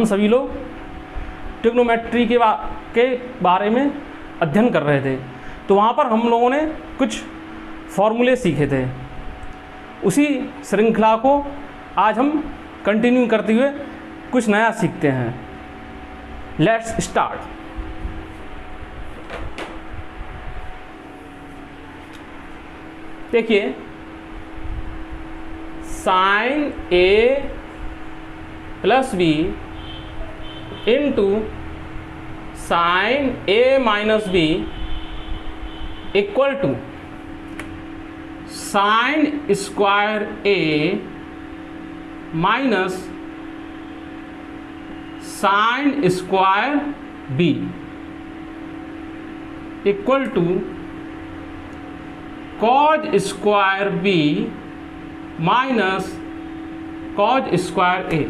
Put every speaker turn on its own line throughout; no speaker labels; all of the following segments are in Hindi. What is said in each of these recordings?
हम सभी लोग ट्रिग्नोमेट्री के बारे में अध्ययन कर रहे थे, तो वहाँ पर हम लोगों ने कुछ फॉर्मूले सीखे थे। उसी श्रृंखला को आज हम कंटिन्यू करते हुए कुछ नया सीखते हैं। Let's start. देखिए, sine A plus B into sine A minus B equal to sine square A minus sine square B equal to cos square B minus cos square A.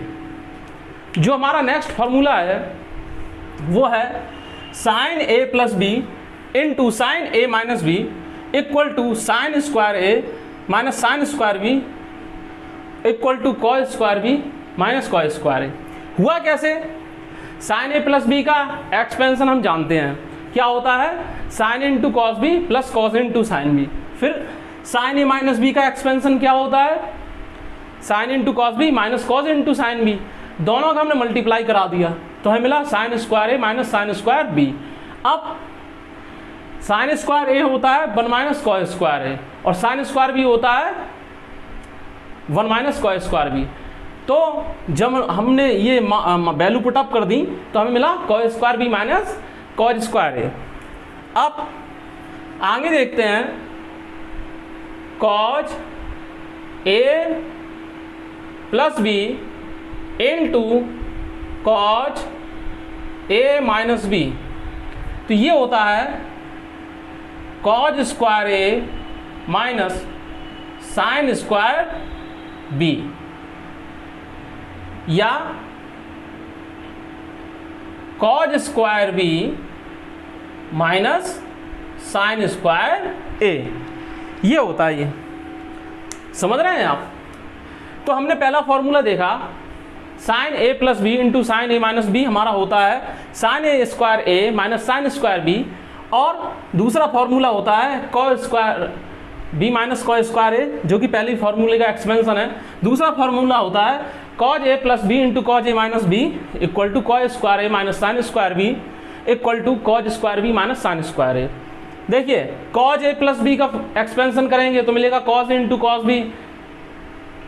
जो हमारा नेक्स्ट फॉर्मूला है वो है sine A plus B into sine A minus B equal to sine square A minus sine square B equal to cos square B minus cos square A. हुआ कैसे? साइन ए प्लस बी का एक्सपेंशन हम जानते हैं, क्या होता है? Sine into cos B plus cos into sine B. फिर साइन ए माइनस बी का एक्सपेंशन क्या होता है? Sine into cos B minus cos into sine B. दोनों का हमने मल्टीप्लाई करा दिया तो हमें मिला sine square A minus sine square B. अब साइन स्क्वायर ए होता है 1 माइनस कॉस स्क्वायर ए और साइन स्क्वायर बी होता है 1 माइनस कॉस स्क्वायर बी। तो जब हमने ये वैल्यू पुटअप कर दी तो हमें मिला cos square B minus cos square A. अब आगे देखते हैं, cos A plus B into cos A minus B, तो ये होता है cos square A minus sine square B, या cos square B minus sine square A. ये होता है, ये समझ रहे हैं आप? तो हमने पहला फॉर्मूला देखा, sine A plus B into sine A minus B हमारा होता है sine A square A minus sine square B, और दूसरा फॉर्मूला होता है cos square B minus cos square A, जो कि पहली फॉर्मूले का एक्सपेंशन है। दूसरा फॉर्मूला होता है cos A plus B into cos A minus B equal to cos square A minus sine square B equal to cos square B minus sine square A. देखिए, कॉज ए प्लस बी का एक्सपेंशन करेंगे तो मिलेगा cos into cos B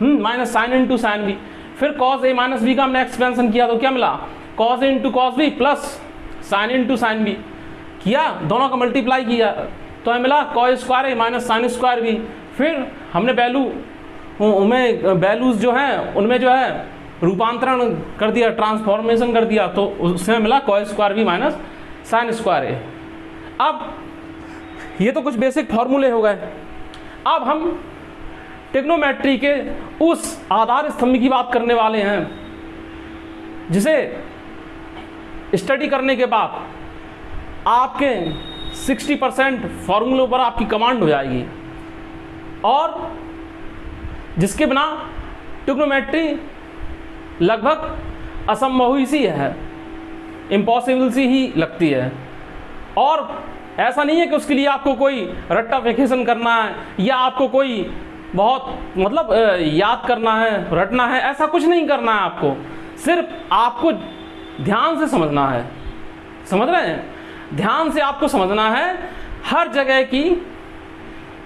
minus sine into sine B. फिर कॉस ए माइनस बी का हमने एक्सपेंशन किया तो क्या मिला? Cos A into cos B plus sine into sine B किया, दोनों का मल्टीप्लाई किया तो हमें मिला cos square A minus sine square B. फिर हमने वैल्यूज जो हैं उनमें जो है रूपांतरण कर दिया, ट्रांसफॉर्मेशन कर दिया, तो उससे मिला cos square B minus sine square A. अब ये तो कुछ बेसिक फॉर्मूले हो गए। अब हम ट्रिग्नोमेट्री के उस आधार स्तंभ की बात करने वाले हैं जिसे स्टडी करने के बाद आपके 60% फॉर्मूलों पर आपकी कमांड हो जाएगी, और जिसके बिना ट्रिग्नोमेट्री लगभग असंभव ही सी है, इम्पॉसिबल सी ही लगती है। और ऐसा नहीं है कि उसके लिए आपको कोई रट्टाफिकेशन करना है या आपको कोई बहुत याद करना है, रटना है, ऐसा कुछ नहीं करना है आपको। सिर्फ आपको ध्यान से समझना है, समझ रहे हैं? ध्यान से आपको समझना है, हर जगह की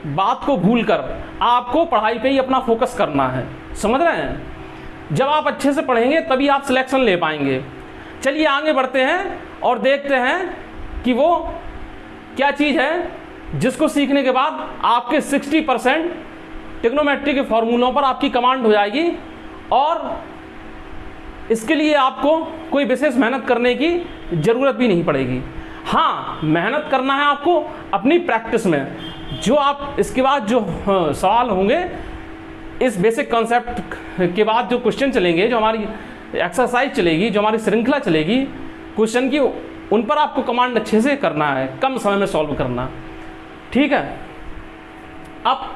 बात को भूलकर आपको पढ़ाई पे ही अपना फोकस करना है, समझ रहे हैं? जब आप अच्छे से पढ़ेंगे तभी आप सिलेक्शन ले पाएंगे। चलिए आगे बढ़ते हैं और देखते हैं कि वो क्या चीज़ है जिसको सीखने के बाद आपके 60% ट्रिग्नोमेट्री के फॉर्मूलों पर आपकी कमांड हो जाएगी, और इसके लिए आपको कोई विशेष मेहनत करने की ज़रूरत भी नहीं पड़ेगी। हाँ, मेहनत करना है आपको अपनी प्रैक्टिस में। जो आप इसके बाद जो सवाल होंगे, इस बेसिक कॉन्सेप्ट के बाद जो क्वेश्चन चलेंगे, जो हमारी एक्सरसाइज चलेगी, जो हमारी श्रृंखला चलेगी क्वेश्चन की, उन पर आपको कमांड अच्छे से करना है, कम समय में सॉल्व करना, ठीक है? अब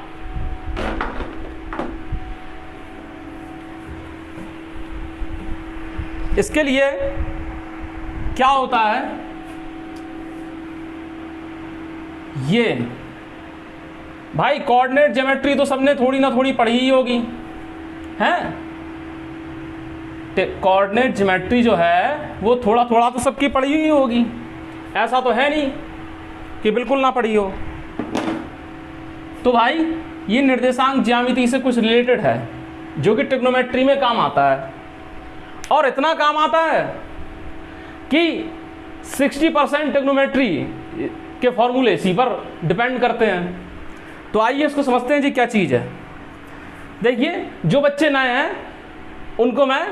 इसके लिए क्या होता है, ये भाई कोऑर्डिनेट ज्योमेट्री तो सबने थोड़ी ना थोड़ी पढ़ी ही होगी, हैं? कोऑर्डिनेट ज्योमेट्री जो है वो थोड़ा थोड़ा तो सबकी पढ़ी ही होगी, ऐसा तो है नहीं कि बिल्कुल ना पढ़ी हो। तो भाई ये निर्देशांक ज्यामिति से कुछ रिलेटेड है जो कि ट्रिग्नोमेट्री में काम आता है, और इतना काम आता है कि 60% ट्रिग्नोमेट्री के फॉर्मूले इसी पर डिपेंड करते हैं। तो आइए इसको समझते हैं जी क्या चीज़ है। देखिए, जो बच्चे नए हैं उनको मैं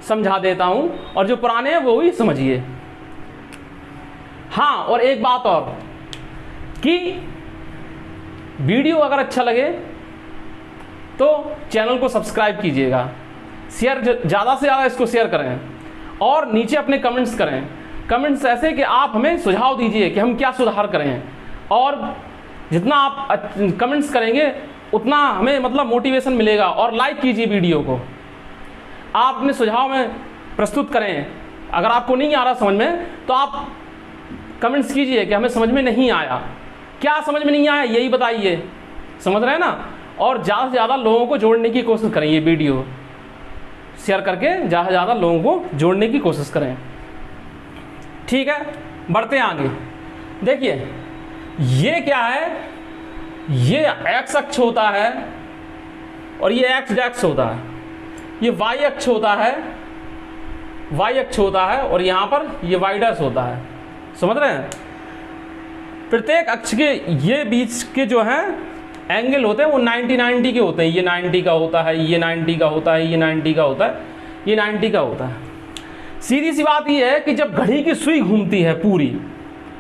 समझा देता हूं, और जो पुराने हैं वो ही समझिए। हाँ, और एक बात और कि वीडियो अगर अच्छा लगे तो चैनल को सब्सक्राइब कीजिएगा, शेयर ज़्यादा से ज़्यादा इसको शेयर करें, और नीचे अपने कमेंट्स करें। कमेंट्स ऐसे कि आप हमें सुझाव दीजिए कि हम क्या सुधार करें, और जितना आप कमेंट्स करेंगे उतना हमें मतलब मोटिवेशन मिलेगा। और लाइक कीजिए वीडियो को, आप अपने सुझाव में प्रस्तुत करें। अगर आपको नहीं आ रहा समझ में तो आप कमेंट्स कीजिए कि हमें समझ में नहीं आया, क्या समझ में नहीं आया यही बताइए, समझ रहे हैं ना। और ज़्यादा से ज़्यादा लोगों को जोड़ने की कोशिश करें, ये वीडियो शेयर करके ज़्यादा से ज़्यादा लोगों को जोड़ने की कोशिश करें। ठीक है, बढ़ते हैं आगे। देखिए, ये क्या है, ये एक्स अक्ष होता है और ये एक्स डैक्स होता है, ये वाई अक्ष होता है, वाई अक्ष होता है, और यहाँ पर ये वाई डैश होता है। समझ रहे हैं? प्रत्येक अक्ष के ये बीच के जो हैं एंगल होते हैं वो 90 के होते हैं। ये 90 का होता है, ये 90 का होता है, ये 90 का होता है, ये 90 का होता है। सीधी सी बात ये है कि जब घड़ी की सुई घूमती है पूरी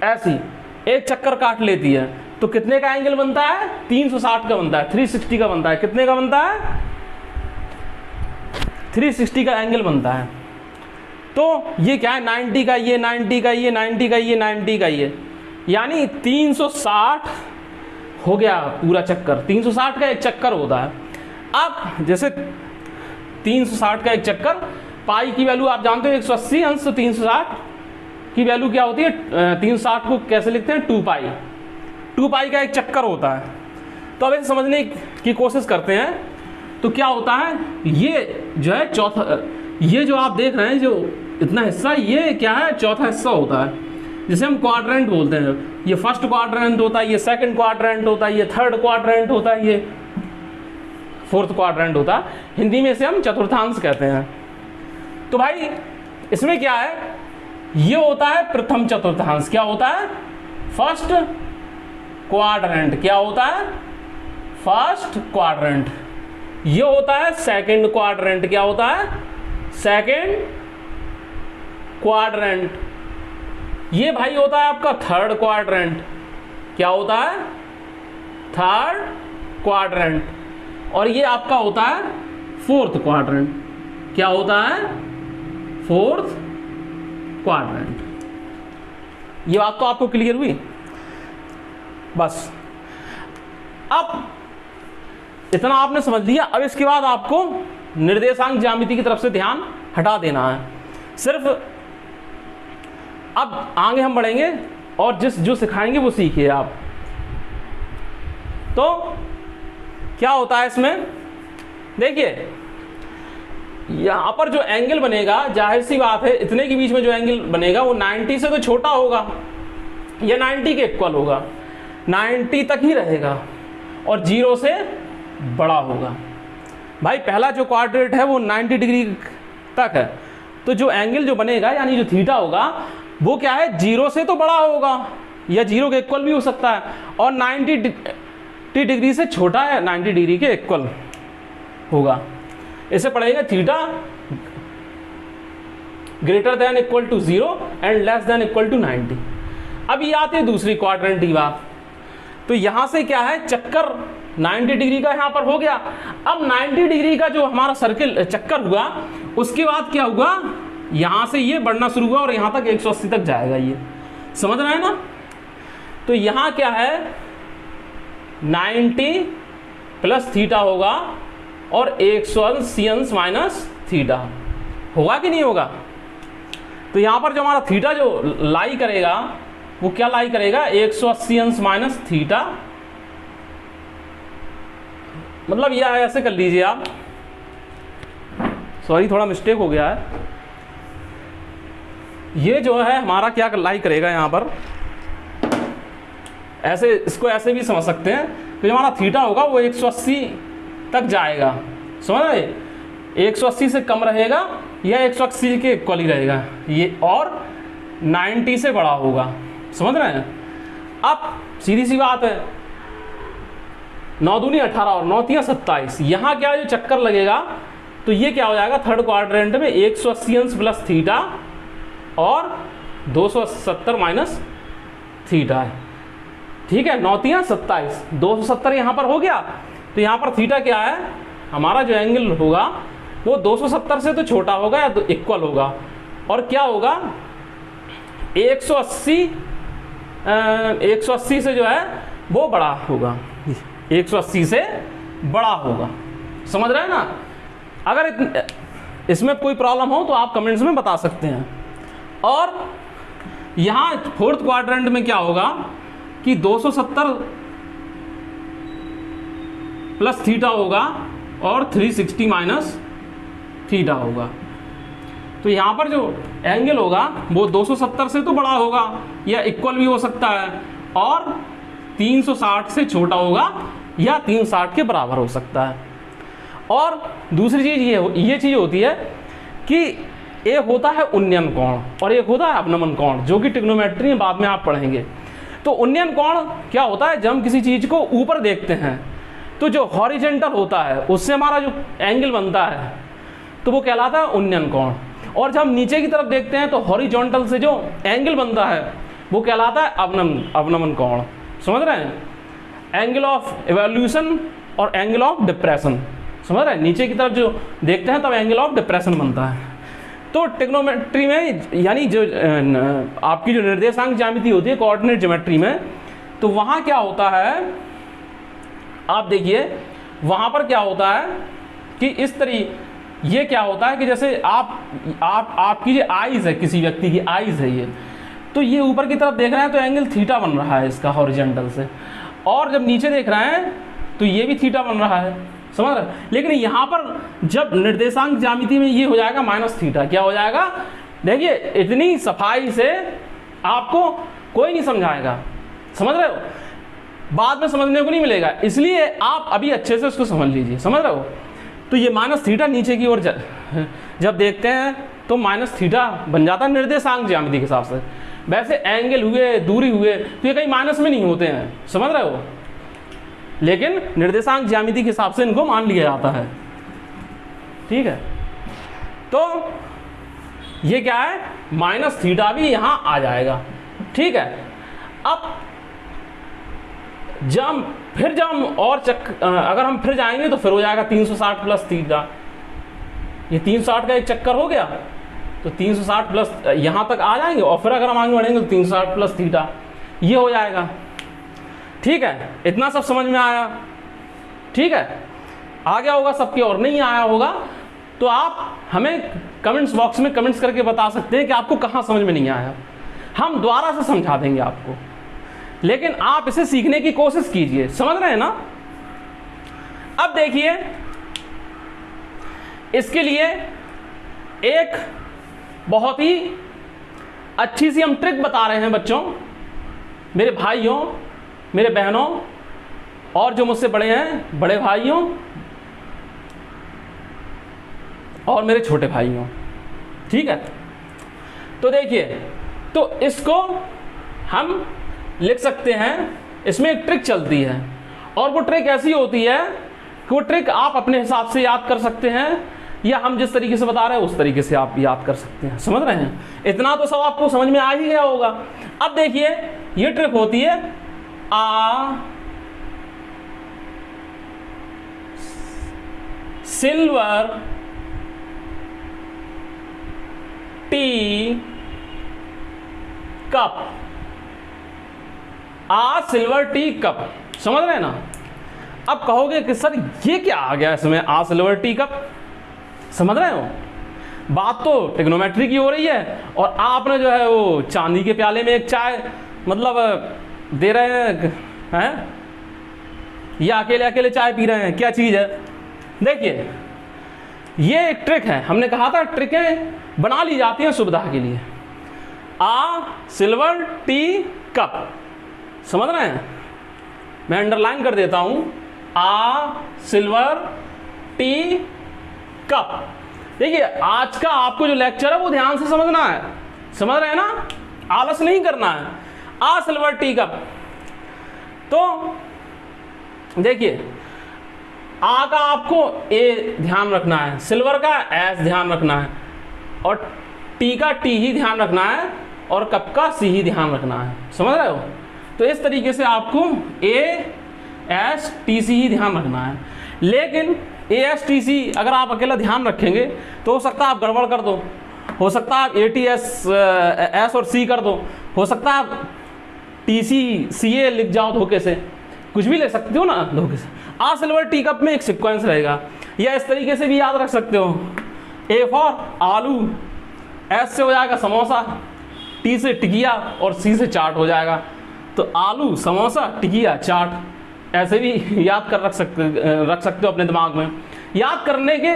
ऐसी एक चक्कर काट लेती है तो कितने का एंगल बनता है? 360 का बनता है, 360 का बनता है। कितने का बनता है? 360 का एंगल बनता है। तो ये क्या है? 90 का, ये 90 का, ये 90 का, ये 90 का, ये यानी 360 हो गया पूरा चक्कर। 360 का एक चक्कर होता है। अब जैसे 360 का एक चक्कर, पाई की वैल्यू आप जानते हो 180 अंश 360 की वैल्यू क्या होती है? 360 को कैसे लिखते हैं? 2 पाई। 2 पाई का एक चक्कर होता है। तो अब इसे समझने की कोशिश करते हैं। तो क्या होता है, ये जो है चौथा, ये जो आप देख रहे हैं जो इतना हिस्सा, ये क्या है? चौथा हिस्सा होता है, जिसे हम क्वाड्रेंट बोलते हैं। ये फर्स्ट क्वाड्रेंट होता है, ये सेकंड क्वाड्रेंट होता है, ये थर्ड क्वाड्रेंट होता है, ये फोर्थ क्वाड्रेंट होता है। हिंदी में इसे हम चतुर्थांश कहते हैं। तो भाई इसमें क्या है, ये होता है प्रथम चतुर्थांश। क्या होता है? First quadrant. क्या होता है? First quadrant. ये होता है सेकंड क्वाड्रेंट। क्या होता है? Second quadrant. ये भाई होता है आपका थर्ड क्वाड्रेंट। क्या होता है? Third quadrant. और ये आपका होता है फोर्थ क्वाड्रेंट। क्या होता है? Fourth quadrant. ये बात तो आपको क्लियर हुई? बस अब इतना आपने समझ लिया। अब इसके बाद आपको निर्देशांक ज्यामिति की तरफ से ध्यान हटा देना है। सिर्फ अब आगे हम बढ़ेंगे और जो सिखाएंगे वो सीखिए आप। तो क्या होता है इसमें, देखिए यहां पर जो एंगल बनेगा, जाहिर सी बात है इतने के बीच में जो एंगल बनेगा वो 90 से तो छोटा होगा या 90 के इक्वल होगा, 90 तक ही रहेगा और 0 से बड़ा होगा। भाई पहला जो क्वाड्रेंट है वो 90 डिग्री तक है, तो जो एंगल जो बनेगा यानी जो थीटा होगा वो क्या है? 0 से तो बड़ा होगा या 0 के इक्वल भी हो सकता है, और 90 डिग्री से छोटा है, 90 डिग्री के इक्वल होगा। इसे पढ़ेंगे theta greater than equal to 0 and less than equal to 90। अब ये आती है दूसरी क्वाड्रेंट की बात। तो यहां से क्या है, चक्कर 90 डिग्री का यहां पर हो गया। अब 90 डिग्री का जो हमारा सर्किल चक्कर हुआ, उसके बाद क्या हुआ, यहां से ये बढ़ना शुरू हुआ और यहां तक 180 तक जाएगा। ये समझ रहे हैं ना? तो यहां क्या है, 90 प्लस थीटा होगा और 180 अंश माइनस थीटा होगा कि नहीं होगा? तो यहाँ पर जो हमारा थीटा जो लाई करेगा वो क्या लाई करेगा, 180 अंश माइनस थीटा, मतलब ये ऐसे कर लीजिए आप, सॉरी थोड़ा मिस्टेक हो गया है, ये जो है हमारा क्या लाई करेगा यहाँ पर, ऐसे इसको ऐसे भी समझ सकते हैं कि जो हमारा थीटा होगा वो 180 तक जाएगा, समझ रहे, 180 से कम रहेगा या 180 के इक्वल ही रहेगा ये, और 90 से बड़ा होगा, समझ रहे हैं। अब सीधी सी बात है, 9 दूनी 18 और 9 तियां 27, यहाँ क्या जो चक्कर लगेगा तो ये क्या हो जाएगा, थर्ड क्वाड्रेंट में 180 अंश प्लस थीटा और 270 माइनस थीटा है, ठीक है। 9 तियां 27, 270 यहाँ पर हो गया, तो यहाँ पर थीटा क्या है, हमारा जो एंगल होगा वो 270 से तो छोटा होगा या तो इक्वल होगा, और क्या होगा 180 से जो है वो बड़ा होगा, 180 से बड़ा होगा, समझ रहे हैं ना। अगर इसमें कोई प्रॉब्लम हो तो आप कमेंट्स में बता सकते हैं। और यहाँ फोर्थ क्वाड्रेंट में क्या होगा कि 270 प्लस थीटा होगा और 360 माइनस थीटा होगा, तो यहाँ पर जो एंगल होगा वो 270 से तो बड़ा होगा या इक्वल भी हो सकता है, और 360 से छोटा होगा या 360 के बराबर हो सकता है। और दूसरी चीज़ ये चीज़ होती है कि एक होता है उन्नयन कोण और एक होता है अवनमन कोण, जो कि ट्रिग्नोमेट्री में बाद में आप पढ़ेंगे। तो उन्नयन कोण क्या होता है, जब हम किसी चीज़ को ऊपर देखते हैं तो जो हॉरिजेंटल होता है उससे हमारा जो एंगल बनता है तो वो कहलाता है उन्नयन कोण, और जब हम नीचे की तरफ देखते हैं तो हॉरिजॉन्टल से जो एंगल बनता है वो कहलाता है अवनमन कोण, समझ रहे हैं। एंगल ऑफ इवोल्यूशन और एंगल ऑफ डिप्रेशन, समझ रहे हैं, नीचे की तरफ जो देखते हैं तब एंगल ऑफ डिप्रेशन बनता है। तो ट्रिग्नोमेट्री में यानी जो आपकी जो निर्देशांक ज्यामिति होती है कोऑर्डिनेट ज्योमेट्री में, तो वहाँ क्या होता है, आप देखिए वहाँ पर क्या होता है कि इस तरीके, ये क्या होता है कि जैसे आपकी जो आइज़ है, किसी व्यक्ति की आइज़ है ये, तो ये ऊपर की तरफ देख रहे हैं तो एंगल थीटा बन रहा है इसका हॉरिजॉन्टल से, और जब नीचे देख रहे हैं तो ये भी थीटा बन रहा है, समझ रहे हैं। लेकिन यहाँ पर जब निर्देशांक ज्यामिति में ये हो जाएगा माइनस थीटा, क्या हो जाएगा, देखिए इतनी सफाई से आपको कोई नहीं समझाएगा, समझ रहे हो, बाद में समझने को नहीं मिलेगा, इसलिए आप अभी अच्छे से उसको समझ लीजिए, समझ रहे हो। तो ये माइनस थीटा नीचे की ओर जब देखते हैं तो माइनस थीटा बन जाता है निर्देशांक ज्यामिति के हिसाब से। वैसे एंगल हुए, दूरी हुए, तो ये कहीं माइनस में नहीं होते हैं, समझ रहे हो, लेकिन निर्देशांक ज्यामिति के हिसाब से इनको मान लिया जाता है, ठीक है। तो ये क्या है, माइनस थीटा भी यहां आ जाएगा, ठीक है। अब जब हम और अगर हम फिर जाएंगे तो फिर हो जाएगा 360 प्लस थीटा, ये 360 का एक चक्कर हो गया, तो 360 प्लस यहाँ तक आ जाएंगे, और फिर अगर हम आगे बढ़ेंगे तो 360 प्लस थीटा ये हो जाएगा, ठीक है। इतना सब समझ में आया, ठीक है। आ गया होगा सबके, और नहीं आया होगा तो आप हमें कमेंट्स बॉक्स में कमेंट्स करके बता सकते हैं कि आपको कहाँ समझ में नहीं आया, हम दोबारा से समझा देंगे आपको, लेकिन आप इसे सीखने की कोशिश कीजिए, समझ रहे हैं ना। अब देखिए इसके लिए एक बहुत ही अच्छी सी हम ट्रिक बता रहे हैं बच्चों, मेरे भाइयों, मेरे बहनों, और जो मुझसे बड़े हैं, बड़े भाइयों और मेरे छोटे भाइयों, ठीक है। तो देखिए, तो इसको हम लिख सकते हैं, इसमें एक ट्रिक चलती है, और वो ट्रिक ऐसी होती है कि वो ट्रिक आप अपने हिसाब से याद कर सकते हैं, या हम जिस तरीके से बता रहे हैं उस तरीके से आप याद कर सकते हैं, समझ रहे हैं। इतना तो सब आपको समझ में आ ही गया होगा। अब देखिए ये ट्रिक होती है आ सिल्वर टी कप, आ सिल्वर टी कप, समझ रहे हैं ना। अब कहोगे कि सर ये क्या आ गया इसमें, आ सिल्वर टी कप, समझ रहे हो। बात तो ट्रिग्नोमेट्री की हो रही है और आपने जो है वो चांदी के प्याले में एक चाय मतलब दे रहे हैं या अकेले अकेले चाय पी रहे हैं, क्या चीज़ है। देखिए ये एक ट्रिक है, हमने कहा था ट्रिकें बना ली जाती हैं सुविधा के लिए। आ सिल्वर टी कप, समझ रहे हैं, मैं अंडरलाइन कर देता हूं, आ सिल्वर टी कप। देखिए आज का आपको जो लेक्चर है वो ध्यान से समझना है, समझ रहे हैं ना, आलस नहीं करना है। आ सिल्वर टी कप, तो देखिए आ का आपको ए ध्यान रखना है, सिल्वर का एस ध्यान रखना है और टी का टी ही ध्यान रखना है और कप का सी ही ध्यान रखना है, समझ रहे हो। तो इस तरीके से आपको ए एस टी सी ही ध्यान रखना है। लेकिन ए एस टी सी अगर आप अकेला ध्यान रखेंगे तो हो सकता है आप गड़बड़ कर दो, हो सकता है आप ए टी एस एस और सी कर दो, हो सकता है आप टी सी सी ए लिख जाओ धोखे से, कुछ भी ले सकते हो ना धोखे से। आ सिल्वर टी कप में एक सीक्वेंस रहेगा, या इस तरीके से भी याद रख सकते हो, ए फॉर आलू, एस से हो जाएगा समोसा, टी से टिकिया और सी से चाट हो जाएगा। तो आलू समोसा टिकिया चाट, ऐसे भी याद कर रख सकते हो अपने दिमाग में। याद करने के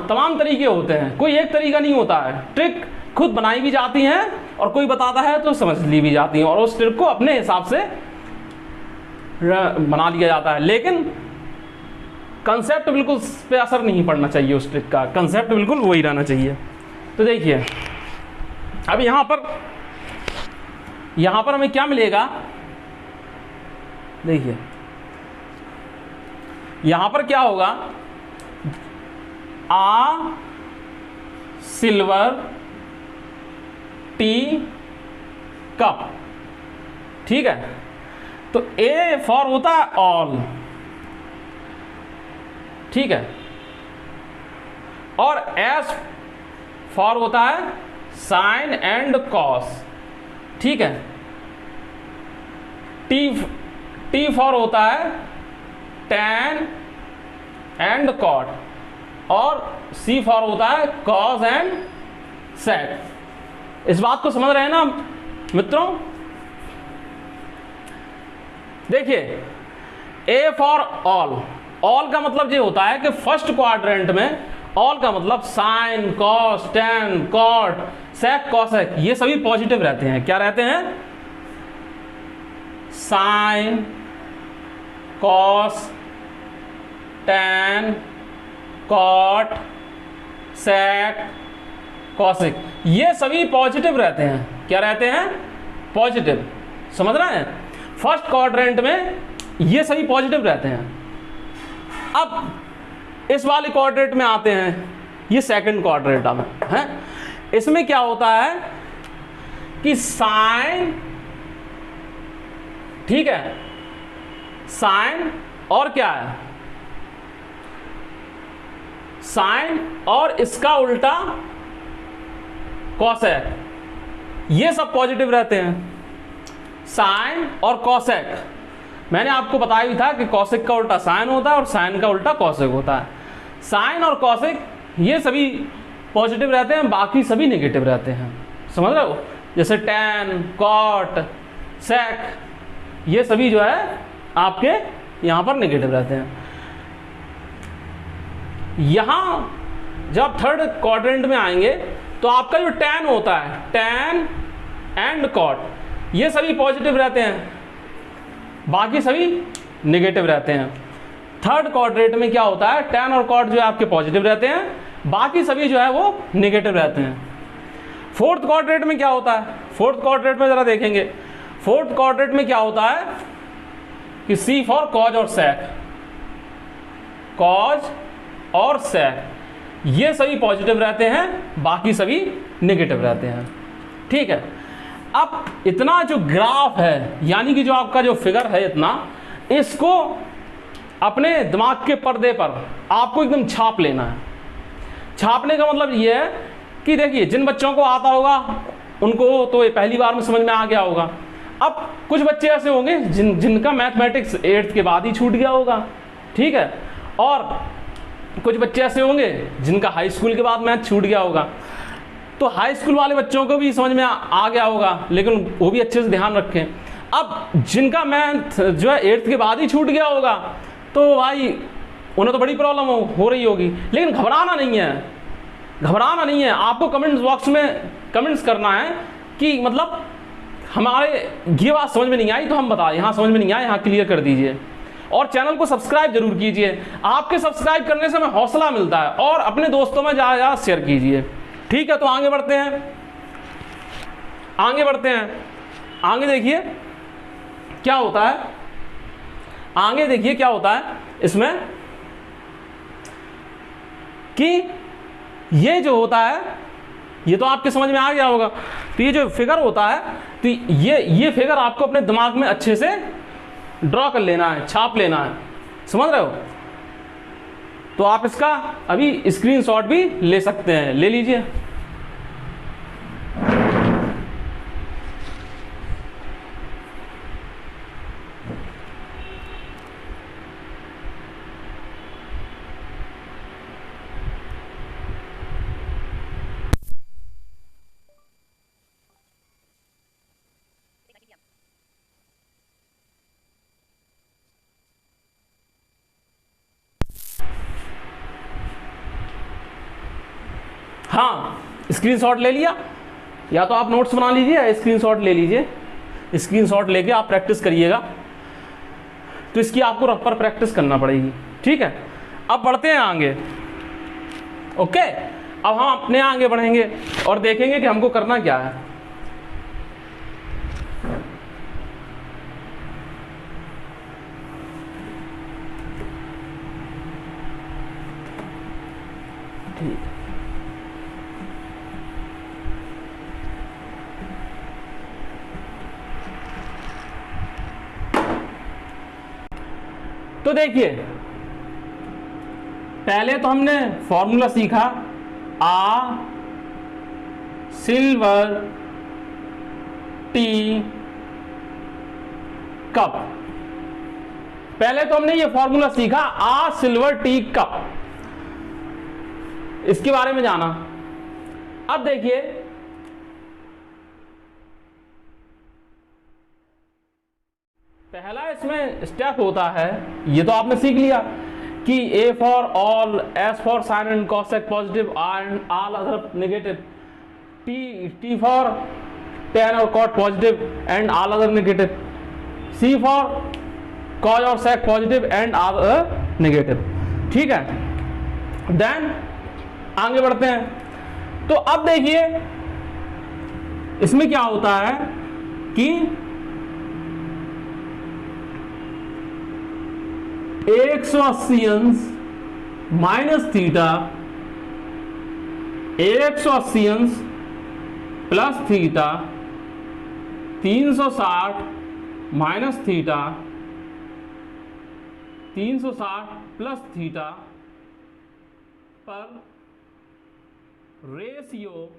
तमाम तरीके होते हैं, कोई एक तरीका नहीं होता है। ट्रिक खुद बनाई भी जाती हैं और कोई बताता है तो समझ ली भी जाती हैं और उस ट्रिक को अपने हिसाब से बना लिया जाता है। लेकिन कंसेप्ट बिल्कुल पे असर नहीं पड़ना चाहिए, उस ट्रिक का कंसेप्ट बिल्कुल वही रहना चाहिए। तो देखिए अब यहाँ पर हमें क्या मिलेगा, देखिए यहाँ पर क्या होगा, आ सिल्वर टी कप, ठीक है। तो ए फॉर होता है ऑल, ठीक है, और एस फॉर होता है साइन एंड कॉस, ठीक है। टी फॉर होता है टैन एंड कॉट, और सी फॉर होता है कॉस एंड सेक। इस बात को समझ रहे हैं ना मित्रों। देखिए ए फॉर ऑल, ऑल का मतलब ये होता है कि फर्स्ट क्वाड्रेंट में ऑल का मतलब sine cos tan cot sec cosec ये सभी पॉजिटिव रहते हैं। क्या रहते हैं, sine cos tan cot sec cosec ये सभी पॉजिटिव रहते हैं। क्या रहते हैं, पॉजिटिव, समझ रहे हैं। फर्स्ट क्वाड्रेंट में ये सभी पॉजिटिव रहते हैं। अब इस वाले क्वाड्रेंट में आते हैं, ये सेकंड क्वाड्रेंट है। इसमें क्या होता है कि साइन, ठीक है, साइन और क्या है, साइन और इसका उल्टा कॉसेक, ये सब पॉजिटिव रहते हैं। साइन और कॉसेक, मैंने आपको बताया भी था कि कॉसेक का उल्टा साइन होता है और साइन का उल्टा कॉसेक होता है। साइन और कॉसेक ये सभी पॉजिटिव रहते हैं, बाकी सभी नेगेटिव रहते हैं, समझ रहे हो। जैसे टैन कॉट सेक ये सभी जो है आपके यहाँ पर नेगेटिव रहते हैं। यहाँ जब थर्ड क्वाड्रेंट में आएंगे तो आपका जो टैन होता है, टैन एंड कॉट ये सभी पॉजिटिव रहते हैं, बाकी सभी नेगेटिव रहते हैं। थर्ड क्वाड्रेंट में क्या होता है, टैन और कॉट जो है आपके पॉजिटिव रहते हैं, बाकी सभी जो है वो नेगेटिव रहते हैं। फोर्थ क्वाड्रेंट में क्या होता है, फोर्थ क्वाड्रेंट में जरा देखेंगे, फोर्थ क्वाड्रेंट में क्या होता है कि सी फॉर कॉज और सेक, कॉज और सेक ये सभी पॉजिटिव रहते हैं, बाकी सभी नेगेटिव रहते हैं, ठीक है। अब इतना जो ग्राफ है यानी कि जो आपका जो फिगर है इतना, इसको अपने दिमाग के पर्दे पर आपको एकदम छाप लेना है। छापने का मतलब ये है कि देखिए जिन बच्चों को आता होगा उनको तो ये पहली बार में समझ में आ गया होगा। अब कुछ बच्चे ऐसे होंगे जिनका मैथमेटिक्स 8th के बाद ही छूट गया होगा, ठीक है, और कुछ बच्चे ऐसे होंगे जिनका हाई स्कूल के बाद मैथ छूट गया होगा, तो हाई स्कूल वाले बच्चों को भी समझ में आ गया होगा, लेकिन वो भी अच्छे से ध्यान रखें। अब जिनका मैथ जो है 8th के बाद ही छूट गया होगा, तो भाई उन्हें तो बड़ी प्रॉब्लम हो रही होगी। लेकिन घबराना नहीं है, घबराना नहीं है। आपको कमेंट्स बॉक्स में कमेंट्स करना है कि मतलब हमारे ये बात समझ में नहीं आई तो हम बताएं, यहाँ समझ में नहीं आया, यहाँ क्लियर कर दीजिए। और चैनल को सब्सक्राइब जरूर कीजिए, आपके सब्सक्राइब करने से हमें हौसला मिलता है। और अपने दोस्तों में ज़्यादा शेयर कीजिए। ठीक है, तो आगे बढ़ते हैं, आगे बढ़ते हैं। आगे देखिए क्या होता है, आगे देखिए क्या होता है इसमें कि ये जो होता है, ये तो आपके समझ में आ गया होगा। तो ये जो फिगर होता है, तो ये फिगर आपको अपने दिमाग में अच्छे से ड्रॉ कर लेना है, छाप लेना है, समझ रहे हो। तो आप इसका अभी स्क्रीनशॉट भी ले सकते हैं, ले लीजिए। हाँ, स्क्रीनशॉट ले लिया, या तो आप नोट्स बना लीजिए या स्क्रीनशॉट ले लीजिए। स्क्रीनशॉट लेके आप प्रैक्टिस करिएगा, तो इसकी आपको रफ पर प्रैक्टिस करना पड़ेगी। ठीक है, अब बढ़ते हैं आगे। ओके, अब हम अपने आगे बढ़ेंगे और देखेंगे कि हमको करना क्या है। ठीक, तो देखिए पहले तो हमने फॉर्मूला सीखा आ सिल्वर टी कप। पहले तो हमने ये फॉर्मूला सीखा आ सिल्वर टी कप, इसके बारे में जाना। अब देखिए पहला इसमें स्टेप होता है, ये तो आपने सीख लिया कि A for all, S for sine and cosec positive, R and all other negative, T for tan और cot positive and all other negative, C for cos और sec positive and all other negative. ठीक है, देन आगे बढ़ते हैं। तो अब देखिए इसमें क्या होता है कि 180 अंश माइनस थीटा, 180 अंश plus theta, 360 minus theta, 360 plus theta पर रेशियो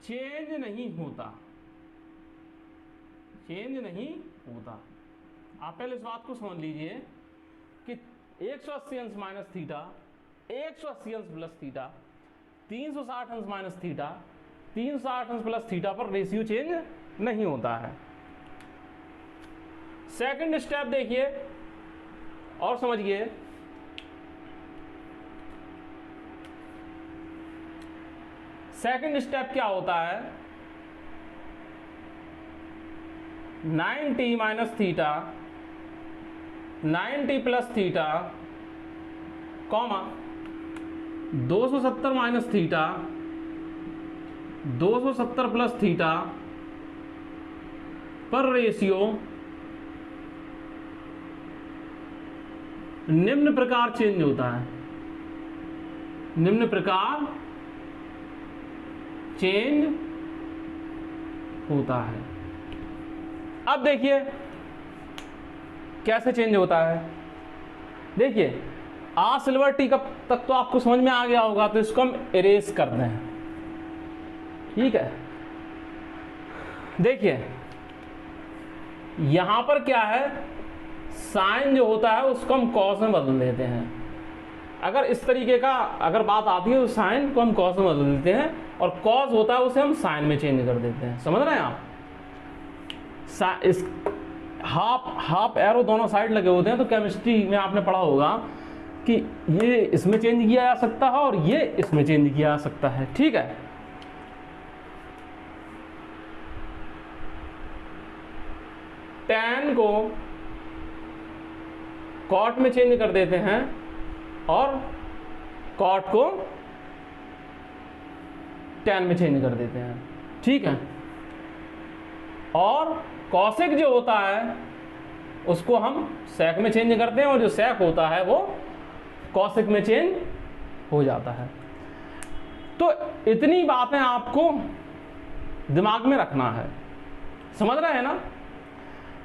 चेंज नहीं होता, चेंज नहीं होता। आप पहले इस बात को समझ लीजिए कि 180 अंश माइनस थीटा, 180 अंश प्लस थीटा, 360 अंश माइनस थीटा, 360 अंश प्लस थीटा पर रेशियो चेंज नहीं होता है। सेकंड स्टेप देखिए और समझिए। सेकंड स्टेप क्या होता है, 9t minus theta, 9t plus theta, comma 270 minus theta, 270 plus theta पर रेशियो निम्न प्रकार चेंज होता है, निम्न प्रकार चेंज होता है। अब देखिए कैसे चेंज होता है। देखिए आ सिल्वर टी कप तक तो आपको समझ में आ गया होगा, तो इसको हम इरेज कर दें। ठीक है, देखिए यहां पर क्या है, साइन जो होता है उसको हम कॉस में बदल देते हैं। अगर इस तरीके का अगर बात आती है तो साइन को हम कॉस में बदल देते हैं, और कॉस होता है उसे हम साइन में चेंज कर देते हैं। समझ रहे हैं आप? इस हाफ एरो दोनों साइड लगे होते हैं, तो केमिस्ट्री में आपने पढ़ा होगा कि ये इसमें चेंज किया जा सकता है और ये इसमें चेंज किया जा सकता है। ठीक है, tan को cot में चेंज कर देते हैं और cot को tan में चेंज कर देते हैं। ठीक है, और cosec जो होता है उसको हम sec में चेंज करते हैं, और जो sec होता है वो cosec में चेंज हो जाता है। तो इतनी बातें आपको दिमाग में रखना है। समझ रहे हैं ना?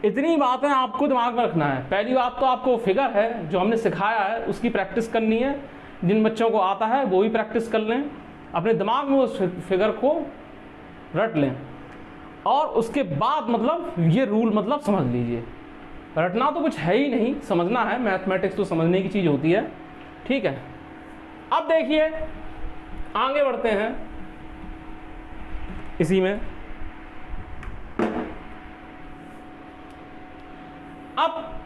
इतनी बातें आपको दिमाग में रखना है। पहली बात तो आपको फिगर है जो हमने सिखाया है उसकी प्रैक्टिस करनी है। जिन बच्चों को आता है वो भी प्रैक्टिस कर लें, अपने दिमाग में उस फिगर को रट लें, और उसके बाद मतलब ये रूल मतलब समझ लीजिए। रटना तो कुछ है ही नहीं, समझना है। मैथमेटिक्स तो समझने की चीज़ होती है। ठीक है, अब देखिए आगे बढ़ते हैं इसी में। अब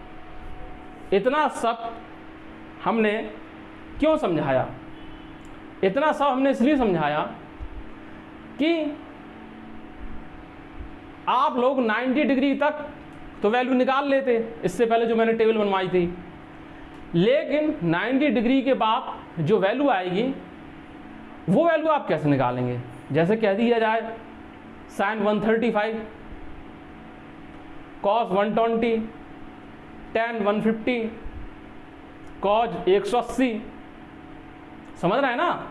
इतना सब हमने क्यों समझाया? इतना सब हमने इसलिए समझाया कि आप लोग 90 डिग्री तक तो वैल्यू निकाल लेते इससे पहले जो मैंने टेबल बनवाई थी, लेकिन 90 डिग्री के बाद जो वैल्यू आएगी वो वैल्यू आप कैसे निकालेंगे? जैसे कह दिया जाए साइन 135, कॉस 120, tan 150, कॉज 180, समझ रहे हैं ना?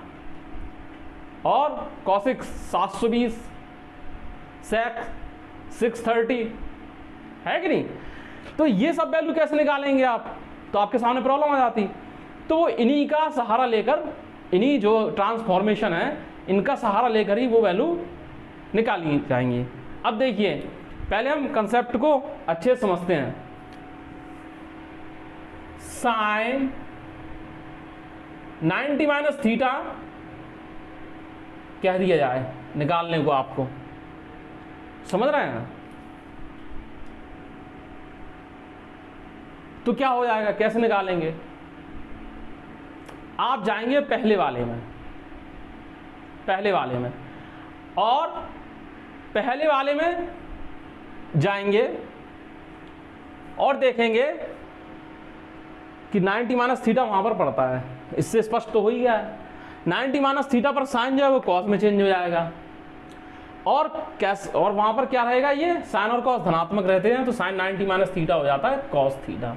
और कॉसिक 720, सेक 630, है कि नहीं? तो ये सब वैल्यू कैसे निकालेंगे आप? तो आपके सामने प्रॉब्लम आ जाती। तो वो इन्हीं का सहारा लेकर, इन्हीं जो ट्रांसफॉर्मेशन है इनका सहारा लेकर ही वो वैल्यू निकाली जाएंगी। अब देखिए, पहले हम कंसेप्ट को अच्छे से समझते हैं। साइन 90 माइनस थीटा कह दिया जाए निकालने को आपको, समझ रहे हैं? तो क्या हो जाएगा, कैसे निकालेंगे? आप जाएंगे पहले वाले में, और पहले वाले में जाएंगे और देखेंगे कि 90 माइनस थीटा वहां पर पड़ता है। इससे स्पष्ट तो हो ही गया है। 90 माइनस थीटा पर साइन जो है वो कॉस में चेंज हो जाएगा, और कैसे, और वहां पर क्या रहेगा? ये साइन और कॉस धनात्मक रहते हैं, तो साइन 90 माइनस थीटा हो जाता है कॉस थीटा।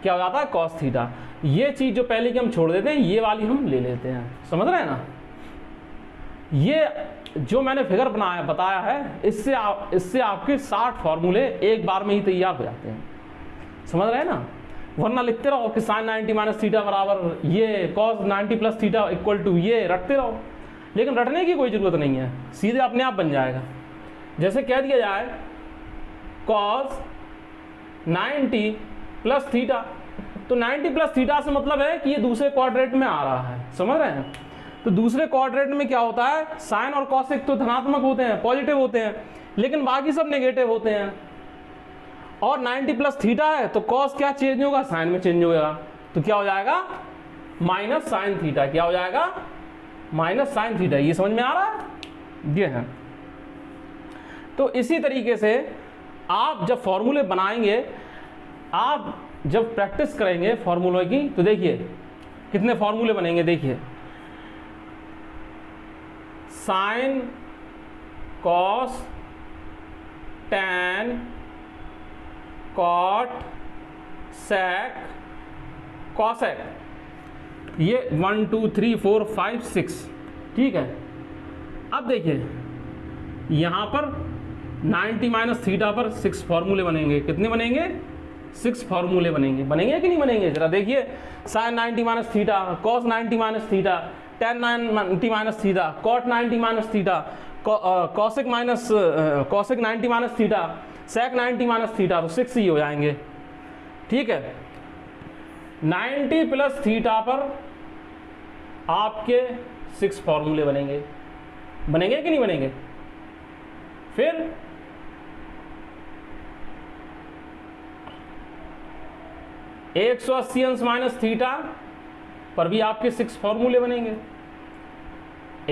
क्या हो जाता है? Cos theta. ये चीज जो पहले की हम छोड़ देते हैं, ये वाली हम ले लेते हैं। समझ रहे हैं ना? ये जो मैंने फिगर बताया है, इससे आपके 60 फॉर्मूले एक बार में ही तैयार हो जाते हैं। समझ रहे हैं ना? वरना लिखते रहो कि साइन 90 माइनस थीटा बराबर ये, cos 90 plus theta equal to ये, रटते रहो। लेकिन रटने की कोई ज़रूरत नहीं है, सीधे अपने आप बन जाएगा। जैसे कह दिया जाए कॉस 90 प्लस थीटा, तो 90 प्लस थीटा से मतलब है कि ये दूसरे क्वाड्रेंट में आ रहा है। समझ रहे हैं? तो दूसरे क्वाड्रेंट में क्या होता है? साइन और कॉसेक तो धनात्मक होते हैं, पॉजिटिव होते हैं, लेकिन बाकी सब नेगेटिव होते हैं। और 90 प्लस थीटा है तो कॉस क्या चेंज होगा? साइन में चेंज होगा। तो क्या हो जाएगा? Minus sine theta. क्या हो जाएगा? Minus sine theta. ये समझ में आ रहा है? ये है। तो इसी तरीके से आप जब फॉर्मूले बनाएंगे, आप जब प्रैक्टिस करेंगे फॉर्मूलों की, तो देखिए कितने फॉर्मूले बनेंगे। देखिए sign, cos, tan, cot, sec, cosec, ये 1 2 3 4 5 6। ठीक है, अब देखिए यहां पर 90 माइनस थीटा पर 6 फॉर्मूले बनेंगे। कितने बनेंगे? 6 फॉर्मूले बनेंगे। बनेंगे कि नहीं बनेंगे? जरा देखिए, sine 90 minus theta, cos 90 minus theta, tan 90 minus theta, cot 90 minus theta, cosec 90 minus theta, sec 90 minus theta, तो 6 ही हो जाएंगे। ठीक है। 90 प्लस थीटा पर आपके 6 फॉर्मूले बनेंगे, बनेंगे कि नहीं बनेंगे? फिर 180 अंश माइनस थीटा पर भी आपके 6 फॉर्मूले बनेंगे।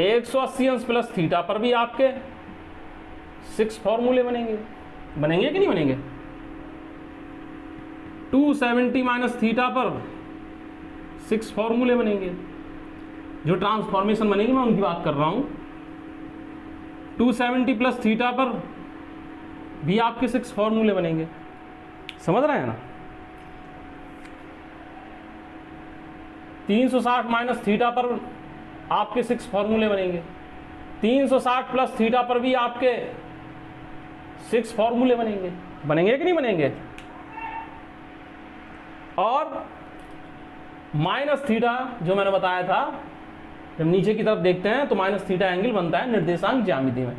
180 अंश प्लस थीटा पर भी आपके 6 फॉर्मूले बनेंगे, बनेंगे कि नहीं बनेंगे? 270 माइनस थीटा पर 6 फॉर्मूले बनेंगे। जो ट्रांसफॉर्मेशन बनेगी मैं उनकी बात कर रहा हूं। 270 प्लस थीटा पर भी आपके 6 फॉर्मूले बनेंगे, समझ रहे हैं ना? 360 माइनस थीटा पर आपके 6 फॉर्मूले बनेंगे। 360 प्लस थीटा पर भी आपके 6 फॉर्मूले बनेंगे, बनेंगे कि नहीं बनेंगे? और माइनस थीटा जो मैंने बताया था, जब नीचे की तरफ देखते हैं तो माइनस थीटा एंगल बनता है निर्देशांक ज्यामिति में,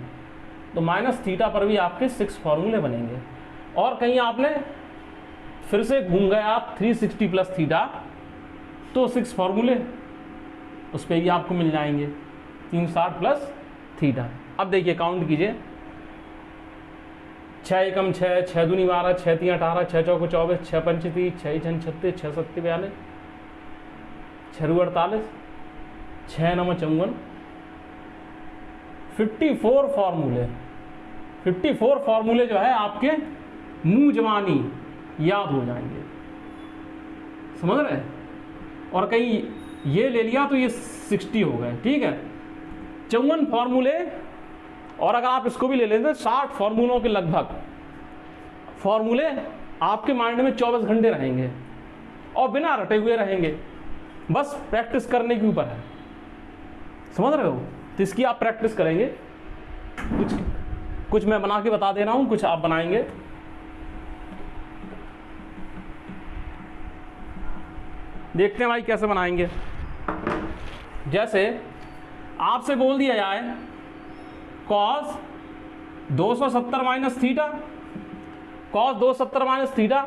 तो माइनस थीटा पर भी आपके 6 फॉर्मूले बनेंगे। और कहीं आपने फिर से घूम गए आप 360 प्लस थीटा, तो 6 फॉर्मूले उस पर भी आपको मिल जाएंगे 360 प्लस थीटा। अब देखिए काउंट कीजिए, 6 एकम 6, 6 दूनी 12, 6 तीन 18, 6 चौको 24, 6 पंच 30, 6 छन 36, 6 सत्ती 42, 6 रू 48, 6 नम 54, 54 फॉर्मूले। 54 फॉर्मूले जो है आपके मुंह जवानी याद हो जाएंगे, समझ रहे हैं? और कहीं ये ले लिया तो ये 60 हो गए, ठीक है। 54 फॉर्मूले, और अगर आप इसको भी ले लेते 60 फॉर्मूलों के लगभग फॉर्मूले आपके माइंड में 24 घंटे रहेंगे और बिना रटे हुए रहेंगे, बस प्रैक्टिस करने के ऊपर है, समझ रहे हो? तो इसकी आप प्रैक्टिस करेंगे। कुछ मैं बना के बता दे रहा हूं, कुछ आप बनाएंगे। देखते हैं भाई कैसे बनाएंगे। जैसे आपसे बोल दिया जाए cos 270 minus theta, cos 270 minus theta,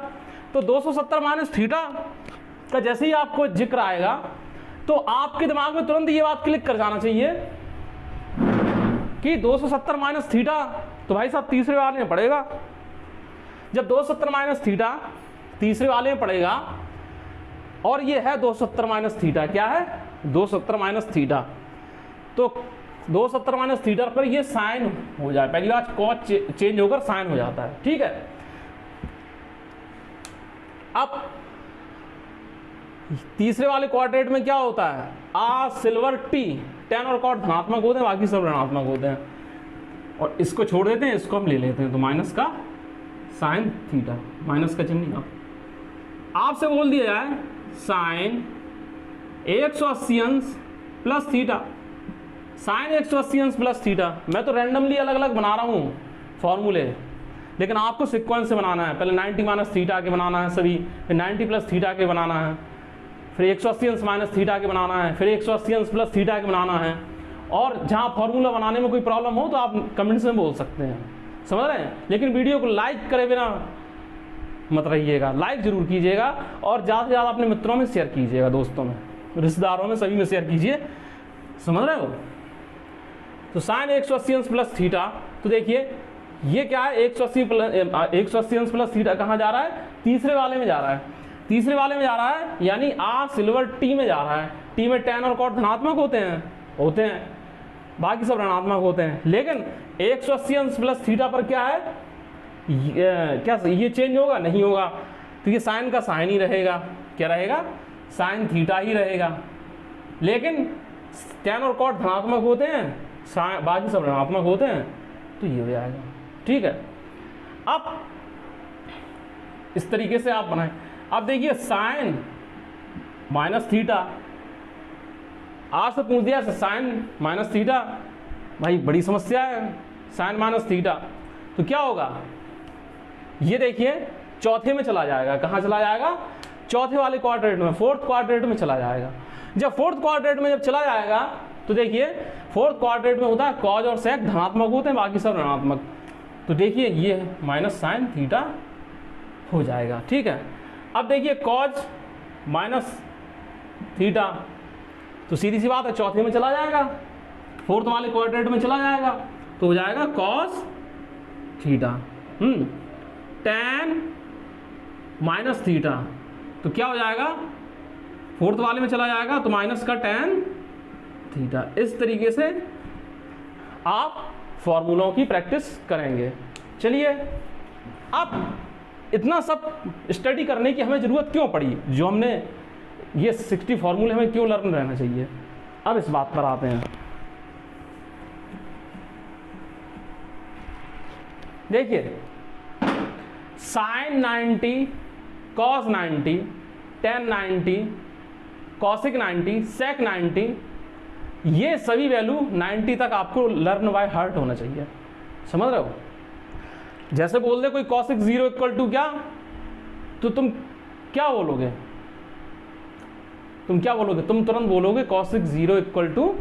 तो 270 माइनस थीटा का जैसे ही आपको जिक्र आएगा तो आपके दिमाग में तुरंत ये बात क्लिक कर जाना चाहिए कि 270 माइनस थीटा तो भाई साहब तीसरे वाले में पड़ेगा। जब 270 माइनस थीटा तीसरे वाले में पड़ेगा और ये है 270 माइनस थीटा, क्या है 270 माइनस थीटा, तो 270 माइनस थीटा पर ये साइन हो जाए, पहली बात कॉस चेंज होकर साइन हो जाता है, ठीक है। अब तीसरे वाले क्वाड्रेंट में क्या होता है, आ सिल्वर टी, tan और cot धनात्मक होते हैं, बाकी सब ऋणात्मक होते हैं, और इसको छोड़ देते हैं, इसको हम ले लेते हैं, तो माइनस का साइन थीटा, माइनस का चिन्ह। अब आपसे बोल दिया जाए साइन 180 अंश प्लस थीटा, साइन 180 अंश प्लस थीटा, मैं तो रैंडमली अलग अलग बना रहा हूँ फॉर्मूले, लेकिन आपको सीक्वेंस से बनाना है। पहले 90 माइनस थीटा के बनाना है सभी, फिर 90 प्लस थीटा के बनाना है, फिर 180 अंश माइनस थीटा के बनाना है, फिर 180 अंश प्लस थीटा के बनाना है। और जहाँ फॉर्मूला बनाने में कोई प्रॉब्लम हो तो आप कमेंट्स में बोल सकते हैं, समझ रहे हैं? लेकिन वीडियो को लाइक करे बिना मत रहिएगा, लाइक जरूर कीजिएगा और ज़्यादा से ज़्यादा अपने मित्रों में शेयर कीजिएगा, दोस्तों में, रिश्तेदारों में, सभी में शेयर कीजिए, समझ रहे हो? तो साइन 180 अंश प्लस थीटा, तो देखिए ये क्या है 180 अंश प्लस थीटा कहाँ जा रहा है, तीसरे वाले में जा रहा है, तीसरे वाले में जा रहा है, यानी आ सिल्वर टी में जा रहा है। टी में tan और cot धनात्मक होते हैं, बाकी सब ऋणात्मक होते हैं, लेकिन 180 अंश प्लस थीटा पर क्या है, क्या ये चेंज होगा? नहीं होगा, तो ये साइन का साइन ही रहेगा, क्या रहेगा, साइन थीटा ही रहेगा। लेकिन tan और cot धनात्मक होते हैं, बाकी सब ऋणात्मक होते हैं, तो ये हो जाएगा, ठीक है। अब इस तरीके से आप बनाएं। अब देखिए साइन माइनस थीटा, आपसे पूछ दिया साइन माइनस थीटा, भाई बड़ी समस्या है, साइन माइनस थीटा, तो क्या होगा, ये देखिए चौथे में चला जाएगा, कहाँ चला जाएगा, चौथे वाले क्वाड्रेंट में, फोर्थ क्वाड्रेंट में चला जाएगा। जब फोर्थ क्वाड्रेंट में जब चला जाएगा तो देखिए फोर्थ क्वाड्रेंट में होता है कॉज और सेक धनात्मक होते हैं, बाकी सब ऋणात्मक, तो देखिए ये माइनस साइन थीटा हो जाएगा, ठीक है। अब देखिए कॉज माइनस थीटा, तो सीधी सी बात है चौथे में चला जाएगा, फोर्थ वाले क्वाड्रेंट में चला जाएगा, तो हो जाएगा cos theta. Ten minus theta, तो क्या हो जाएगा, फोर्थ वाले में चला जाएगा तो माइनस का टेन थीटा। इस तरीके से आप फॉर्मूलों की प्रैक्टिस करेंगे। चलिए, अब इतना सब स्टडी करने की हमें ज़रूरत क्यों पड़ी, जो हमने ये 60 फॉर्मूले हमें क्यों लर्न रहना चाहिए, अब इस बात पर आते हैं। देखिए, साइन 90, कॉस 90, टेन 90, कॉसिक 90, सेक 90, ये सभी वैल्यू 90 तक आपको लर्न बाय हार्ट होना चाहिए। समझ रहे हो? जैसे बोल दे कोई कॉसिक 0 इक्वल टू क्या, तो तुम क्या बोलोगे, तुम तुरंत बोलोगे कॉसिक 0 इक्वल टू,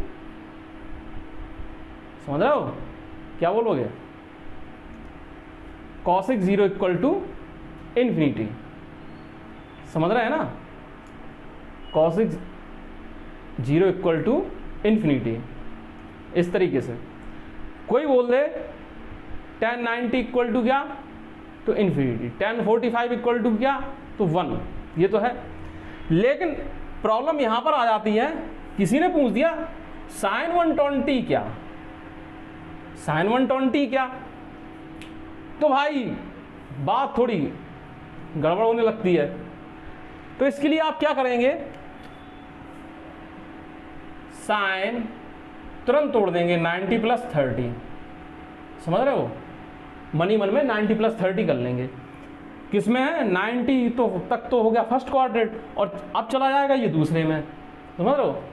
समझ रहे हो क्या बोलोगे, कॉसिक 0 इक्वल टू इन्फिनिटी। समझ रहे हैं ना, कॉसिक 0 इक्वल टू इन्फिनिटी। इस तरीके से कोई बोल दे tan 90 इक्वल टू क्या, तो इन्फिनिटी, tan 45 इक्वल टू क्या, तो 1, ये तो है। लेकिन प्रॉब्लम यहां पर आ जाती है, किसी ने पूछ दिया sin 120 क्या, sin 120 क्या, तो भाई बात थोड़ी गड़बड़ होने लगती है। तो इसके लिए आप क्या करेंगे, साइन तुरंत तोड़ देंगे 90 प्लस 30, समझ रहे हो, मनी मन में 90 प्लस 30 कर लेंगे। किसमें है 90 तो तक तो हो गया फर्स्ट क्वाड्रेंट, और अब चला जाएगा ये दूसरे में, समझ रहे हो,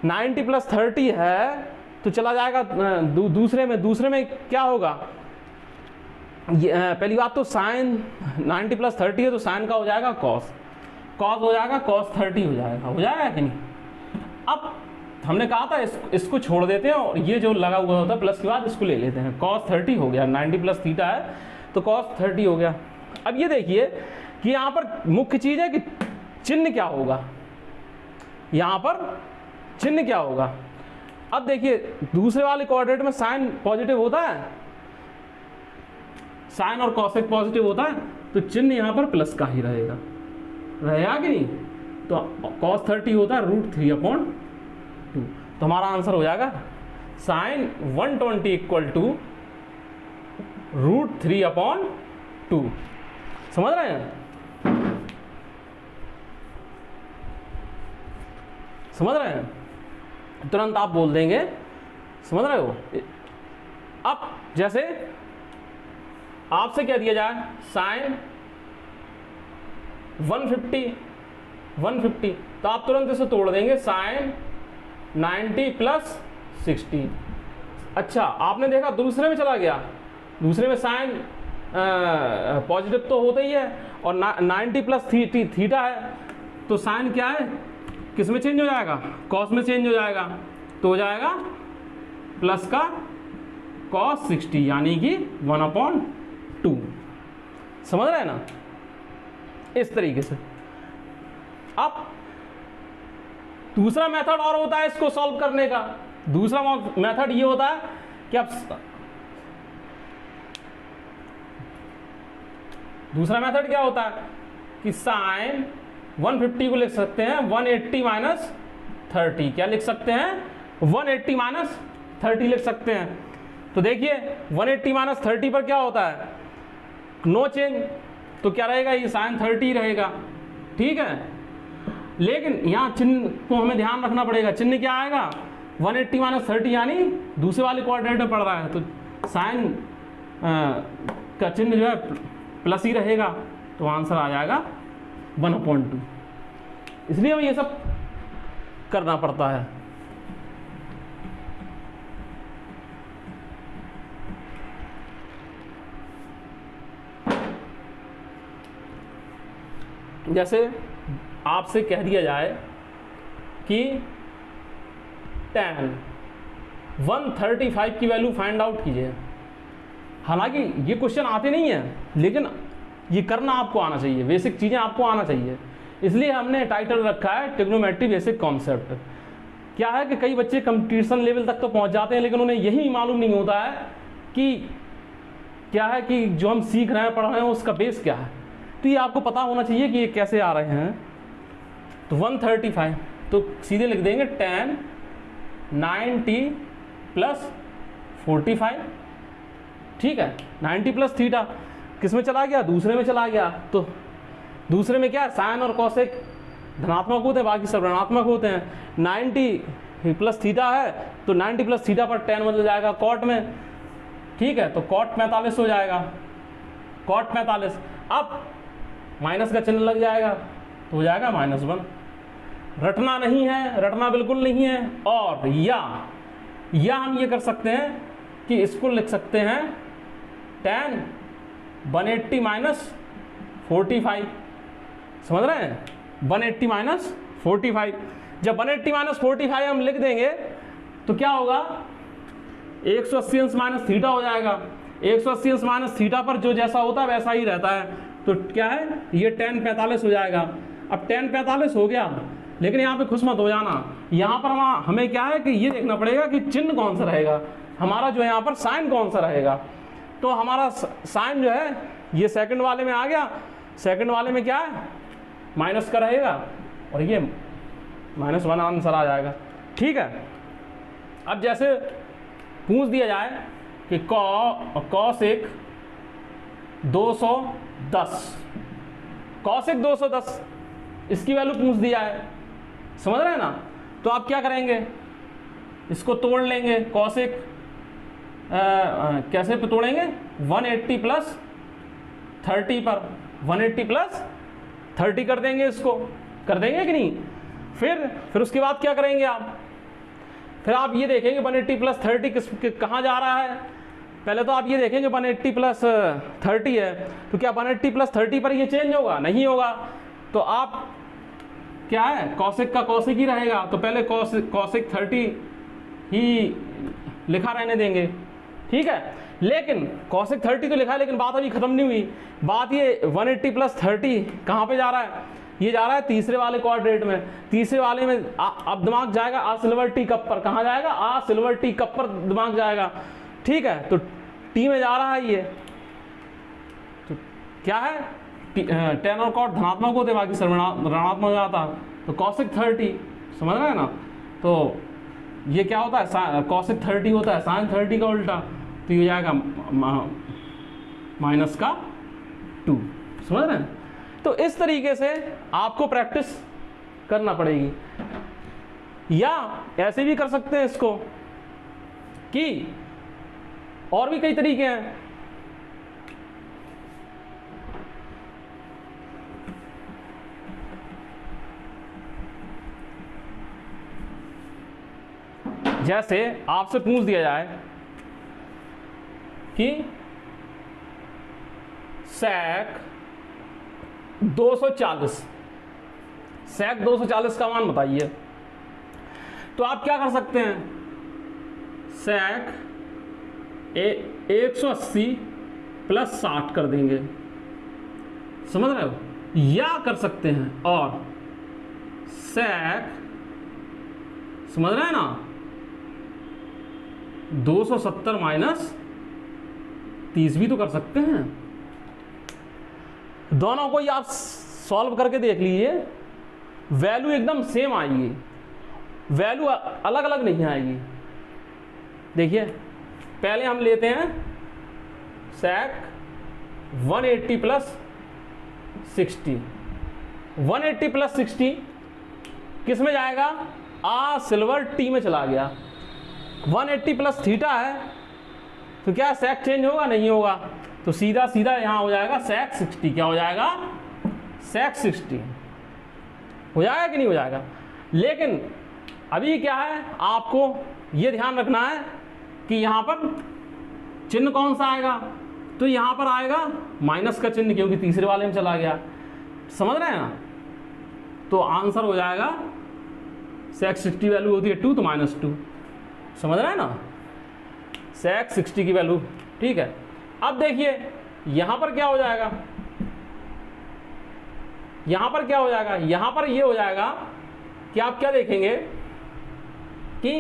90 प्लस 30 है तो चला जाएगा दूसरे में क्या होगा, पहली बात तो साइन 90 प्लस 30 है तो साइन का हो जाएगा कॉस हो जाएगा, cos 30 हो जाएगा कि नहीं। अब हमने कहा था इसको छोड़ देते हैं और ये जो लगा हुआ होता है प्लस के बाद इसको ले लेते हैं, cos 30 हो गया, 90 प्लस थीटा है तो cos 30 हो गया। अब ये देखिए कि यहाँ पर मुख्य चीज़ है कि चिन्ह क्या होगा, यहाँ पर चिन्ह क्या होगा। अब देखिए दूसरे वाले क्वाड्रेंट में साइन पॉजिटिव होता है, साइन और कॉसेक पॉजिटिव होता है, तो चिन्ह यहाँ पर प्लस का ही रहेगा कि नहीं। तो cos 30 होता है √3/2, तो हमारा आंसर हो जाएगा साइन 120 इक्वल टू √3/2। समझ रहे हैं, तुरंत आप बोल देंगे, समझ रहे हो। अब जैसे आपसे क्या दिया जाए, साइन 150, तो आप तुरंत इसे तोड़ देंगे, साइन 90 प्लस 60। अच्छा, आपने देखा दूसरे में चला गया, दूसरे में साइन पॉजिटिव तो होता ही है और 90 प्लस थीटा है, तो साइन क्या है, किस में चेंज हो जाएगा, कॉस में चेंज हो जाएगा, तो हो जाएगा प्लस का cos 60 यानी कि 1/2। समझ रहे हैं ना, इस तरीके से। अब दूसरा मेथड और होता है इसको सॉल्व करने का। दूसरा मेथड ये होता है कि आप दूसरा मेथड क्या होता है कि साइन 150 को लिख सकते हैं 180 माइनस 30। क्या लिख सकते हैं, 180 माइनस 30 लिख सकते हैं। तो देखिए 180 माइनस 30 पर क्या होता है, नो चेंज, तो क्या रहेगा, ये साइन 30 रहेगा, ठीक है। लेकिन यहाँ चिन्ह को हमें ध्यान रखना पड़ेगा, चिन्ह क्या आएगा, 180 माइनस 30 यानी दूसरे वाले क्वाड्रेंट में पड़ रहा है, तो साइन का चिन्ह जो है प्लस ही रहेगा, तो आंसर आ जाएगा 1/2। इसलिए हमें ये सब करना पड़ता है। जैसे आपसे कह दिया जाए कि tan 135 की वैल्यू फाइंड आउट कीजिए। हालांकि ये क्वेश्चन आते नहीं है, लेकिन ये करना आपको आना चाहिए, बेसिक चीज़ें आपको आना चाहिए। इसलिए हमने टाइटल रखा है ट्रिग्नोमेट्री बेसिक कॉन्सेप्ट। क्या है कि कई बच्चे कंपटीशन लेवल तक तो पहुंच जाते हैं, लेकिन उन्हें यही मालूम नहीं होता है कि क्या है कि जो हम सीख रहे हैं, पढ़ रहे हैं, उसका बेस क्या है। तो ये आपको पता होना चाहिए कि ये कैसे आ रहे हैं। तो 135 तो सीधे लिख देंगे 10 90 प्लस 45, ठीक है। 90 प्लस थीटा किस में चला गया, दूसरे में चला गया। तो दूसरे में क्या है, साइन और कॉसेक धनात्मक होते हैं, बाकी सब ऋणात्मक होते हैं। 90 प्लस थीटा है तो 90 प्लस थीटा पर 10 बदल जाएगा कॉट में, ठीक है। तो कॉट 45 हो जाएगा, कॉट 45। अब माइनस का चिन्ह लग जाएगा तो हो जाएगा -1। रटना नहीं है, रटना बिल्कुल नहीं है। और या हम ये कर सकते हैं कि इसको लिख सकते हैं 10 180 माइनस 45, समझ रहे हैं, 180 माइनस 45। जब 180 माइनस 45 हम लिख देंगे तो क्या होगा, 180 अंश माइनस थीटा हो जाएगा। 180 अंश माइनस थीटा पर जो जैसा होता है वैसा ही रहता है। तो क्या है, ये 10 45 हो जाएगा। अब 10 45 हो गया, लेकिन यहाँ पे खुश मत हो जाना। यहाँ पर हमें क्या है कि ये देखना पड़ेगा कि चिन्ह कौन सा रहेगा हमारा, जो यहाँ पर साइन कौन सा रहेगा। तो हमारा साइन जो है ये सेकंड वाले में आ गया। सेकंड वाले में क्या है, माइनस का रहेगा और ये -1 आंसर आ जाएगा, ठीक है। अब जैसे पूछ दिया जाए कि कॉसेक 210, कॉसेक 210 इसकी वैल्यू पूछ दिया है, समझ रहे हैं ना। तो आप क्या करेंगे, इसको तोड़ लेंगे। कॉसेक कैसे पे तोड़ेंगे, 180 प्लस 30 पर 180 प्लस 30 कर देंगे, इसको कर देंगे कि नहीं। फिर उसके बाद क्या करेंगे आप, फिर आप ये देखेंगे 180 प्लस 30 कहाँ जा रहा है। पहले तो आप ये देखेंगे 180 प्लस 30 है, तो क्या 180 प्लस 30 पर ये चेंज होगा, नहीं होगा। तो आप क्या है, कॉसेक का कॉसेक ही रहेगा। तो पहले कॉसेक 30 ही लिखा रहने देंगे, ठीक है। लेकिन कॉसेक 30 तो लिखा है, लेकिन बात अभी खत्म नहीं हुई। बात ये 180 प्लस 30 कहाँ पे जा रहा है, ये जा रहा है तीसरे वाले क्वाड्रेंट में। तीसरे वाले में अब दिमाग जाएगा आ सिल्वर टी कप पर। कहाँ जाएगा, आ सिल्वर टी कप पर दिमाग जाएगा, ठीक है। तो टी में जा रहा है ये, तो क्या है, 10 और कॉट धनात्मक होते, बाकी सब ऋणात्मक हो जाता। तो कॉसेक 30, समझ रहे हैं ना। तो ये क्या होता है, कॉसेक 30 होता है साइन 30 का उल्टा, तो ये जाएगा माइनस का 2, समझ रहे हैं। तो इस तरीके से आपको प्रैक्टिस करना पड़ेगी। या ऐसे भी कर सकते हैं इसको कि और भी कई तरीके हैं। जैसे आपसे पूछ दिया जाए कि sec 240, sec 240 का मान बताइए। तो आप क्या कर सकते हैं, sec 180 प्लस 60 कर देंगे, समझ रहे हो। या कर सकते हैं और sec, समझ रहे हैं ना, 270 माइनस 30 भी तो कर सकते हैं। दोनों को ही आप सॉल्व करके देख लीजिए, वैल्यू एकदम सेम आएगी, वैल्यू अलग अलग नहीं आएगी। देखिए पहले हम लेते हैं sec 180 प्लस 60, 180 प्लस 60 किस में जाएगा, आ सिल्वर टी में चला गया। 180 प्लस थीटा है, तो क्या sec चेंज होगा, नहीं होगा। तो सीधा सीधा यहाँ हो जाएगा sec 60, क्या हो जाएगा, sec 60 हो जाएगा कि नहीं हो जाएगा। लेकिन अभी क्या है, आपको ये ध्यान रखना है कि यहाँ पर चिन्ह कौन सा आएगा, तो यहाँ पर आएगा माइनस का चिन्ह, क्योंकि तीसरे वाले में चला गया, समझ रहे हैं ना। तो आंसर हो जाएगा sec 60 वैल्यू होती है 2, तो -2, समझ रहे हैं ना, sec 60 की वैल्यू, ठीक है। अब देखिए यहाँ पर क्या हो जाएगा, यहाँ पर क्या हो जाएगा, यहाँ पर ये हो जाएगा कि आप क्या देखेंगे कि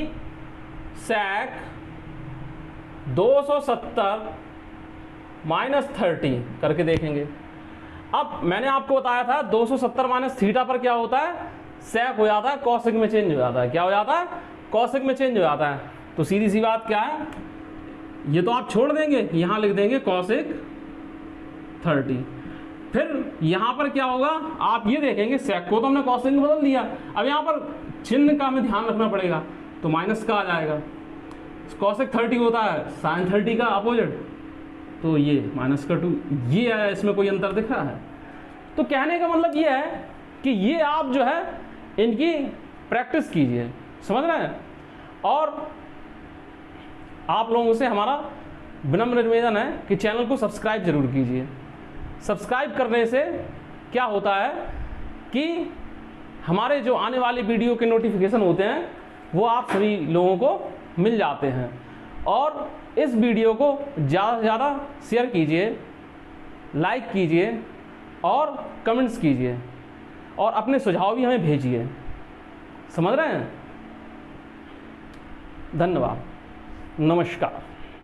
sec 270 माइनस 30 करके देखेंगे। अब मैंने आपको बताया था 270 माइनस थीटा पर क्या होता है, sec हो जाता है कॉसिक में चेंज हो जाता है। क्या हो जाता है, कॉसिक में चेंज हो जाता है। तो सीधी सी बात क्या है, ये तो आप छोड़ देंगे, यहाँ लिख देंगे कॉसिक 30। फिर यहाँ पर क्या होगा, आप ये देखेंगे sec को तो हमने कॉसिक में बदल दिया, अब यहाँ पर चिन्ह का हमें ध्यान रखना पड़ेगा, तो माइनस का आ जाएगा। कॉसिक 30 होता है साइन 30 का अपोजिट, तो ये माइनस का 2 ये आया, इसमें कोई अंतर दिख रहा है। तो कहने का मतलब ये है कि ये आप जो है इनकी प्रैक्टिस कीजिए, समझ रहे हैं। और आप लोगों से हमारा विनम्र निवेदन है कि चैनल को सब्सक्राइब जरूर कीजिए। सब्सक्राइब करने से क्या होता है कि हमारे जो आने वाली वीडियो के नोटिफिकेशन होते हैं वो आप सभी लोगों को मिल जाते हैं। और इस वीडियो को ज़्यादा से ज़्यादा शेयर कीजिए, लाइक कीजिए और कमेंट्स कीजिए और अपने सुझाव भी हमें भेजिए, समझ रहे हैं। धन्यवाद, नमस्कार।